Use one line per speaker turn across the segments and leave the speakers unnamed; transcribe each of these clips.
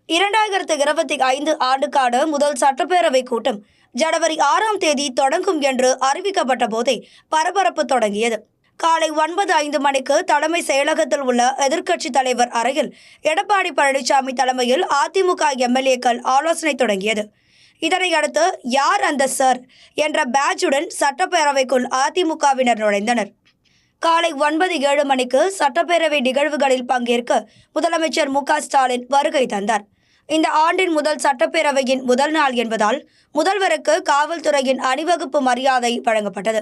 2025 ஆண்டுக்கான முதல் சட்டப்பேரவை கூட்டம் ஜனவரி 6ஆம் தேதி தொடங்கும் என்று அறிவிக்கப்பட்ட போதே பரபரப்பு தொடங்கியது. காலை 9:05 மணிக்கு தலைமை செயலகத்தில் உள்ள எதிர்க்கட்சித் தலைவர் அறையில் எடப்பாடி பழனிசாமி தலைமையில் அதிமுக எம்எல்ஏக்கள் ஆலோசனை தொடங்கியது. இதனையடுத்து யார் அந்த சார் என்ற பேட்ஜுடன் சட்டப்பேரவைக்குள் அதிமுகவினர் நுழைந்தனர். காலை 9:07 மணிக்கு சட்டப்பேரவை நிகழ்வுகளில் பங்கேற்க முதலமைச்சர் மு.க.ஸ்டாலின் வருகை தந்தார். இந்த ஆண்டின் முதல் சட்டப்பேரவையின் முதல் நாள் என்பதால் முதல்வருக்கு காவல்துறையின் அணிவகுப்பு மரியாதை வழங்கப்பட்டது.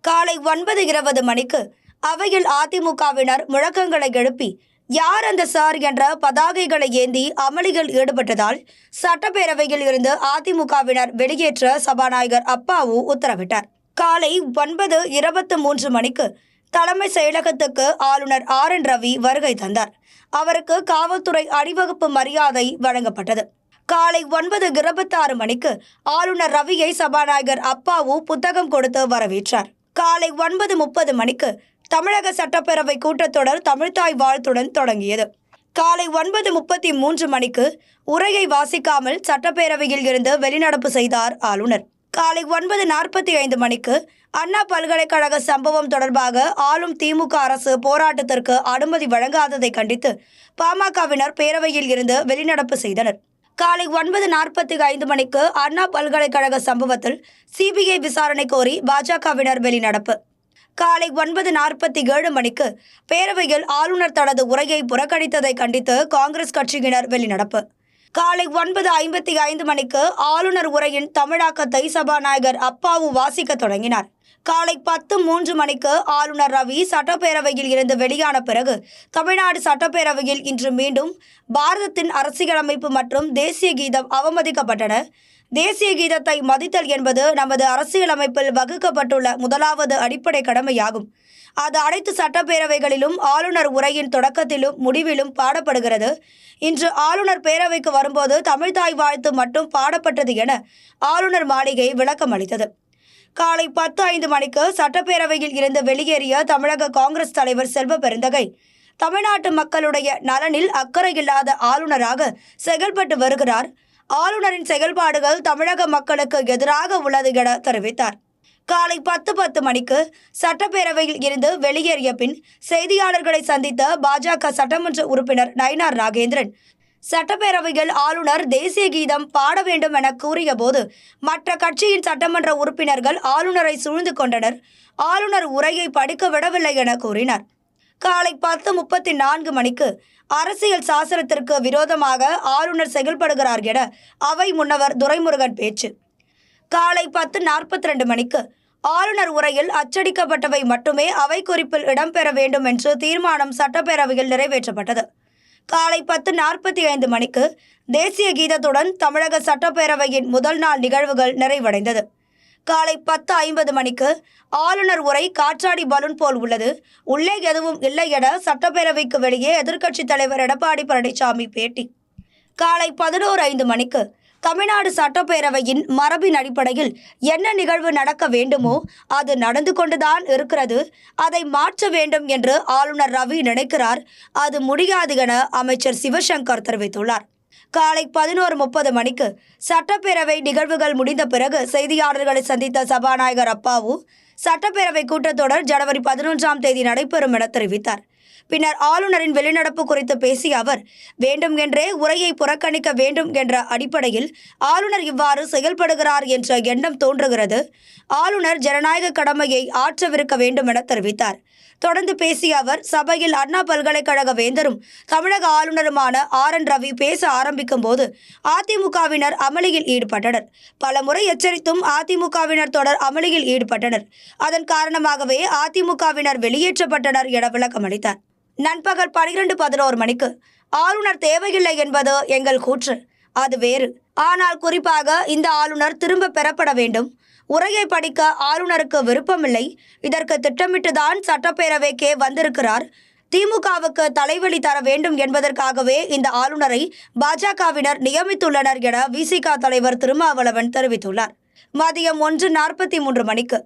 காலை 9:20 மணிக்கு அவையில் அதிமுகவினர் முழக்கங்களை எழுப்பி யார் அந்த சார் என்ற பதாகைகளை ஏந்தி அமளியில் ஈடுபட்டதால் சட்டப்பேரவையில் இருந்து அதிமுகவினர் வெளியேற்ற சபாநாயகர் அப்பாவு உத்தரவிட்டார். காலை 9:23 மணிக்கு தலைமை செயலகத்துக்கு ஆளுநர் ஆர்.என். ரவி வருகை தந்தார். அவருக்கு காவல்துறை அணிவகுப்பு மரியாதை வழங்கப்பட்டது. காலை 9:26 மணிக்கு ஆளுநர் ரவியை சபாநாயகர் அப்பாவு புத்தகம் கொடுத்து வரவேற்றார். காலை 9:30 மணிக்கு தமிழக சட்டப்பேரவை கூட்டத்தொடர் தமிழ்த்தாய் வாழ்த்துடன் தொடங்கியது. காலை 9:33 மணிக்கு உரையை வாசிக்காமல் சட்டப்பேரவையில் இருந்து வெளிநடப்பு செய்தார் ஆளுநர். காலை 9:45 மணிக்கு அண்ணா பல்கலைக்கழக சம்பவம் தொடர்பாக ஆளும் திமுக அரசு போராட்டத்திற்கு அனுமதி வழங்காததை கண்டித்து பாமகவினர் பேரவையில் இருந்து வெளிநடப்பு செய்தனர். காலை 9:45 மணிக்கு அண்ணா பல்கலைக்கழக சம்பவத்தில் சிபிஐ விசாரணை கோரி பாஜகவினர் வெளிநடப்பு. காலை 9:47 மணிக்கு பேரவையில் ஆளுநர் தனது உரையை புறக்கணித்ததை கண்டித்து காங்கிரஸ் கட்சியினர் வெளிநடப்பு. காலை 9:55 மணிக்கு ஆளுநர் உரையின் தமிழாக்கத்தை சபாநாயகர் அப்பாவு வாசிக்க தொடங்கினார். காலை 10:03 மணிக்கு ஆளுநர் ரவி சட்டப்பேரவையில் இருந்து வெளியான பிறகு தமிழ்நாடு சட்டப்பேரவையில் இன்று மீண்டும் பாரதத்தின் அரசியலமைப்பு மற்றும் தேசிய கீதம் அவமதிக்கப்பட்டன. தேசிய கீதத்தை மதித்தல் என்பது நமது அரசியலமைப்பில் வகுக்கப்பட்டுள்ள முதலாவது அடிப்படை கடமையாகும். அது அனைத்து சட்டப்பேரவைகளிலும் ஆளுநர் உரையின் தொடக்கத்திலும் முடிவிலும் பாடப்படுகிறது. இன்று ஆளுநர் பேரவைக்கு வரும்போது தமிழ்த்தாய் வாழ்த்து மட்டும் பாடப்பட்டது என ஆளுநர் மாளிகை விளக்கம் அளித்தது. காலை 10:05 மணிக்கு சட்டப்பேரவையில் இருந்து வெளியேறிய தமிழக காங்கிரஸ் தலைவர் செல்வ பெருந்தகை தமிழ்நாட்டு மக்களுடைய நலனில் அக்கறையில்லாத ஆளுநராக செயல்பட்டு வருகிறார். ஆளுநரின் செயல்பாடுகள் தமிழக மக்களுக்கு எதிராக உள்ளது என தெரிவித்தார். காலை 10:10 மணிக்கு சட்டப்பேரவையில் இருந்து வெளியேறிய பின் செய்தியாளர்களை சந்தித்த பாஜக சட்டமன்ற உறுப்பினர் நயினார் நாகேந்திரன் சட்டப்பேரவையில் ஆளுநர் தேசிய கீதம் பாட வேண்டும் என கூறிய போது மற்ற கட்சியின் சட்டமன்ற உறுப்பினர்கள் ஆளுநரை சூழ்ந்து கொண்டனர். ஆளுநர் உரையை படிக்க விடவில்லை என கூறினார். காலை 10:34 மணிக்கு அரசியல் சாசனத்திற்கு விரோதமாக ஆளுநர் செயல்படுகிறார் என அவை முன்னவர் துரைமுருகன் பேச்சு. காலை 10:42 மணிக்கு ஆளுநர் உரையில் அச்சடிக்கப்பட்டவை மட்டுமே அவை குறிப்பில் இடம்பெற வேண்டும் என்று தீர்மானம் சட்டப்பேரவையில் நிறைவேற்றப்பட்டது. காலை 10:45 மணிக்கு தேசிய கீதத்துடன் தமிழக சட்டப்பேரவையின் முதல் நாள் நிகழ்வுகள் நிறைவடைந்தது. காலை 10:50 மணிக்கு ஆளுநர் உரை காற்றாடி பலூன் போல் உள்ளது, உள்ளே எதுவும் இல்லை என சட்டப்பேரவைக்கு வெளியே எதிர்க்கட்சித் தலைவர் எடப்பாடி பழனிசாமி பேட்டி. காலை 11:05 மணிக்கு தமிழ்நாடு சட்டப்பேரவையின் மரபின் அடிப்படையில் என்ன நிகழ்வு நடக்க வேண்டுமோ அது நடந்து கொண்டுதான் இருக்கிறது. அதை மாற்ற வேண்டும் என்று ஆளுநர் ரவி நினைக்கிறார். அது முடியாது என அமைச்சர் சிவசங்கர் தெரிவித்துள்ளார். காலை 11:30 மணிக்கு சட்டப்பேரவை நிகழ்வுகள் முடிந்த பிறகு செய்தியாளர்களை சந்தித்த சபாநாயகர் அப்பாவு சட்டப்பேரவை கூட்டத்தொடர் ஜனவரி 11ஆம் தேதி நடைபெறும் என தெரிவித்தார். பின்னர் ஆளுநரின் வெளிநடப்பு குறித்து பேசிய அவர் வேண்டும் என்றே உரையை புறக்கணிக்க வேண்டும் என்ற அடிப்படையில் ஆளுநர் இவ்வாறு செயல்படுகிறார் என்ற எண்ணம் தோன்றுகிறது. ஆளுநர் ஜனநாயக கடமையை ஆற்றவிருக்க வேண்டும் என தெரிவித்தார். தொடர்ந்து பேசிய அவர் சபையில் அண்ணா பல்கலைக்கழக வேந்தரும் தமிழக ஆளுநருமான ஆர்.என். ரவி பேச ஆரம்பிக்கும் போது அதிமுகவினர் அமளியில் ஈடுபட்டனர். பல முறை எச்சரித்தும் அதிமுகவினர் தொடர் அமளியில் ஈடுபட்டனர். அதன் காரணமாகவே அதிமுகவினர் வெளியேற்றப்பட்டனர் என விளக்கம் அளித்தார். நண்பகல் 12:11 மணிக்கு ஆளுநர் தேவையில்லை என்பது எங்கள் கூற்று, அது வேறு. ஆனால் குறிப்பாக இந்த ஆளுநர் திரும்ப பெறப்பட வேண்டும். உரையை படிக்க ஆளுநருக்கு விருப்பமில்லை. இதற்கு திட்டமிட்டுதான் சட்டப்பேரவைக்கே வந்திருக்கிறார். திமுகவுக்கு தலைவலி தர வேண்டும் என்பதற்காகவே இந்த ஆளுநரை பாஜகவினர் நியமித்துள்ளனர் என விசிக தலைவர் திருமாவளவன் தெரிவித்துள்ளார். மதியம் 1:43 மணிக்கு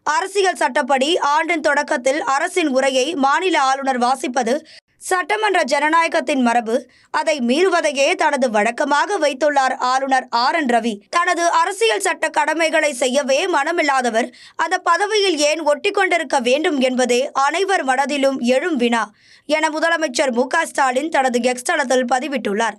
அரசியல் சட்டப்படி ஆண்டின் தொடக்கத்தில் அரசின் உரையை மாநில ஆளுநர் வாசிப்பது சட்டமன்ற ஜனநாயகத்தின் மரபு, அதை மீறுவதையே தனது வழக்கமாக வைத்துள்ளார் ஆளுநர் RN ரவி. தனது அரசியல் சட்ட கடமைகளை செய்யவே மனமில்லாதவர் அந்த பதவியில் ஏன் ஒட்டிக்கொண்டிருக்க வேண்டும் என்பதே அனைவர் மனதிலும் எழும் வினா என முதலமைச்சர் மு.க. ஸ்டாலின் தனது எக்ஸ் தளத்தில் பதிவிட்டுள்ளார்.